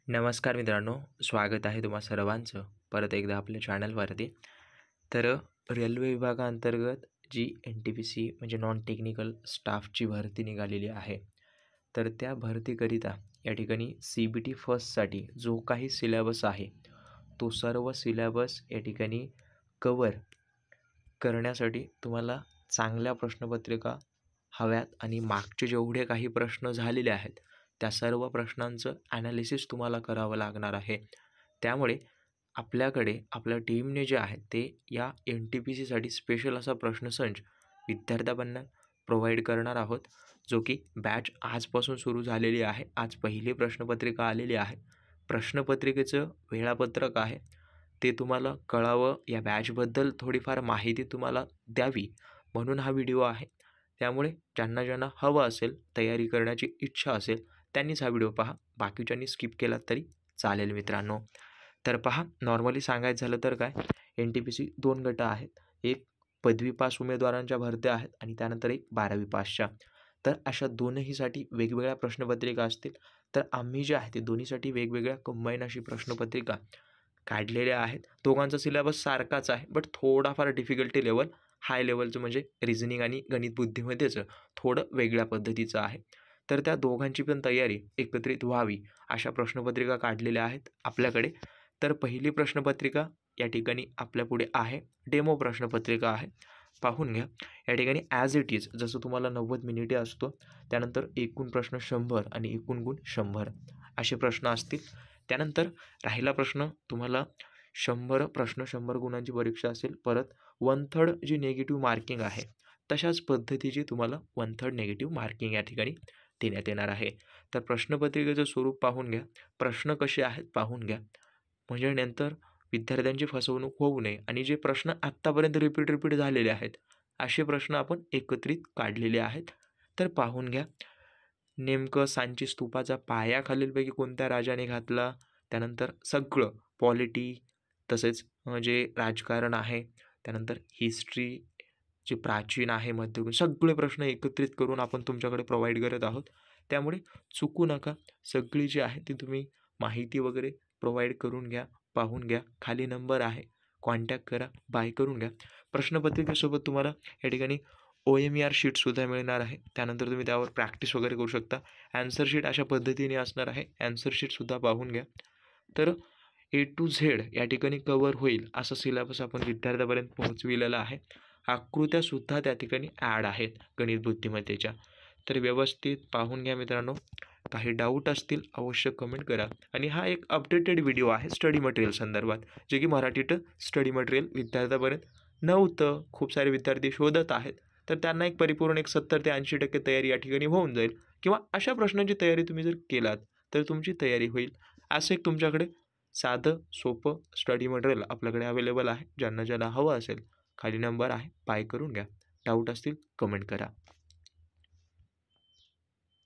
नमस्कार मित्रांनो, स्वागत आहे तुम्हा सर्वांचं परत एकदा आपल्या चॅनलवरती. तर रेल्वे विभागाअंतर्गत जी NTPC म्हणजे नॉन टेक्निकल स्टाफची भरती निघालेली आहे. तर त्या भरतीकरिता या ठिकाणी CBT फर्स्टसाठी जो काही सिलेबस आहे, तो सर्व सिलेबस या ठिकाणी कवर करण्यासाठी तुम्हाला चांगल्या प्रश्नपत्रिका हव्यात आणि मागचे जेवढे काही प्रश्न झालेले आहेत, त्या सर्व प्रश्नांचं ॲनालिसिस तुम्हाला करावं लागणार आहे. त्यामुळे आपल्याकडे आपल्या टीमने जे आहे ते या NTPCसाठी स्पेशल असा प्रश्नसंच विद्यार्थ्यांना प्रोव्हाइड करणार आहोत, जो की बॅच आजपासून सुरू झालेली आहे. आज पहिली प्रश्नपत्रिका आलेली आहे. प्रश्नपत्रिकेचं वेळापत्रक आहे ते तुम्हाला कळावं, या बॅचबद्दल थोडीफार माहिती तुम्हाला द्यावी म्हणून हा व्हिडिओ आहे. त्यामुळे ज्यांना हवं असेल, तयारी करण्याची इच्छा असेल, त्यांनीच हा व्हिडिओ पहा. बाकीच्यांनी स्किप केला तरी चालेल मित्रांनो. तर पहा, नॉर्मली सांगायचं झालं तर काय, NTPC 2 गट आहेत. एक पदवी पास उमेदवारांच्या भरत्या आहेत आणि त्यानंतर एक 12वी पासच्या. तर अशा दोनहीसाठी वेगवेगळ्या प्रश्नपत्रिका असतील. तर आम्ही जे आहे ते दोन्हीसाठी वेगवेगळ्या कंबाईन अशी प्रश्नपत्रिका काढलेल्या आहेत. दोघांचा सिलेबस सारखाच आहे, बट थोडाफार डिफिकल्टी लेवल हाय लेवलचं म्हणजे रिझनिंग आणि गणित बुद्धीमध्येच थोडं वेगळ्या पद्धतीचं आहे. तर त्या दोघांची पण तयारी एकत्रित व्हावी अशा प्रश्नपत्रिका काढलेल्या आहेत आपल्याकडे. तर पहिली प्रश्नपत्रिका या ठिकाणी आपल्यापुढे आहे. डेमो प्रश्नपत्रिका आहे, पाहून घ्या. या ठिकाणी ॲज इट इज जसं तुम्हाला 90 मिनिटे असतो, त्यानंतर एकूण प्रश्न 100 आणि एकूण गुण 100 असे प्रश्न असतील. त्यानंतर राहिला प्रश्न तुम्हाला 100 प्रश्न 100 गुणांची परीक्षा असेल. परत 1/3 जी निगेटिव्ह मार्किंग आहे, तशाच पद्धतीची तुम्हाला 1/3 निगेटिव्ह मार्किंग या ठिकाणी देण्यात येणार आहे. तर प्रश्नपत्रिकेचं स्वरूप पाहून घ्या, प्रश्न कसे आहेत पाहून घ्या, म्हणजे नंतर विद्यार्थ्यांची फसवणूक होऊ नये. आणि जे प्रश्न आत्तापर्यंत रिपीट झालेले आहेत, असे प्रश्न आपण एकत्रित काढलेले आहेत. तर पाहून घ्या. नेमकं सांची स्तूपाचा पाया खालीलपैकी कोणत्या राजाने घातला? त्यानंतर सगळं पॉलिटी, तसेच जे राजकारण आहे, त्यानंतर हिस्ट्री जे प्राचीन आहे, मध्ययुगीन, सगळे प्रश्न एकत्रित करून आपण तुमच्याकडे प्रोव्हाइड करत आहोत. त्यामुळे चुकू नका. सगळी जी आहे ती तुम्ही माहिती वगैरे प्रोव्हाइड करून घ्या, पाहून घ्या. खाली नंबर आहे, कॉन्टॅक्ट करा, बाय करून घ्या. प्रश्नपत्रिकेसोबत तुम्हाला या ठिकाणी OMER शीटसुद्धा मिळणार आहे. त्यानंतर तुम्ही त्यावर प्रॅक्टिस वगैरे करू शकता. ॲन्सर शीट अशा पद्धतीने असणार आहे, ॲन्सर शीटसुद्धा पाहून घ्या. तर A to Z या ठिकाणी कवर होईल असा सिलेबस आपण विद्यार्थ्यापर्यंत पोहोचविलेला आहे. आकृत्यासुद्धा त्या ठिकाणी ॲड आहेत गणित बुद्धिमत्तेच्या. तर व्यवस्थित पाहून घ्या मित्रांनो. काही डाऊट असतील अवश्य कमेंट करा. आणि हा एक अपडेटेड व्हिडिओ आहे स्टडी मटेरियल संदर्भात, जे की मराठीत स्टडी मटेरियल विद्यार्थ्यापर्यंत नव्हतं. खूप सारे विद्यार्थी शोधत आहेत, तर त्यांना एक परिपूर्ण 70 ते 80% तयारी या ठिकाणी होऊन जाईल. किंवा अशा प्रश्नांची तयारी तुम्ही जर केलात तर तुमची तयारी होईल. असं एक तुमच्याकडे साधं सोपं स्टडी मटेरियल आपल्याकडे अवेलेबल आहे. ज्यांना हवं असेल, खाली नंबर आहे, बाय करून घ्या. डाऊट असतील कमेंट करा.